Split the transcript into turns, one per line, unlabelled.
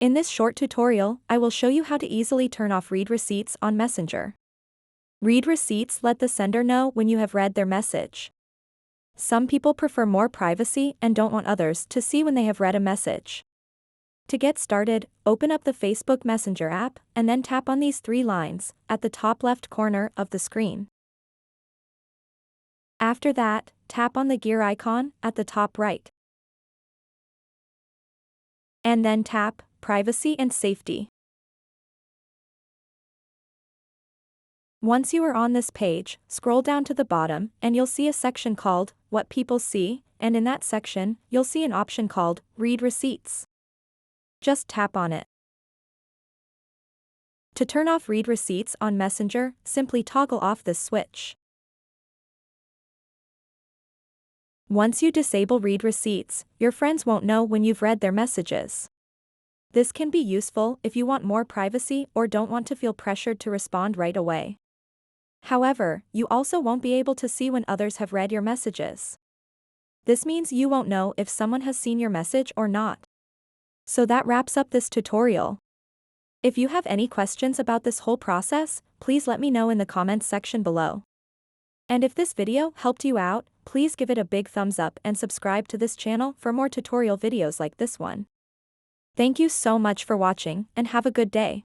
In this short tutorial, I will show you how to easily turn off read receipts on Messenger. Read receipts let the sender know when you have read their message. Some people prefer more privacy and don't want others to see when they have read a message. To get started, open up the Facebook Messenger app and then tap on these three lines at the top left corner of the screen. After that, tap on the gear icon at the top right. And then tap Privacy and Safety. Once you are on this page, scroll down to the bottom and you'll see a section called What People See, and in that section, you'll see an option called Read Receipts. Just tap on it. To turn off read receipts on Messenger, simply toggle off this switch. Once you disable read receipts, your friends won't know when you've read their messages. This can be useful if you want more privacy or don't want to feel pressured to respond right away. However, you also won't be able to see when others have read your messages. This means you won't know if someone has seen your message or not. So that wraps up this tutorial. If you have any questions about this whole process, please let me know in the comments section below. And if this video helped you out, please give it a big thumbs up and subscribe to this channel for more tutorial videos like this one. Thank you so much for watching and have a good day.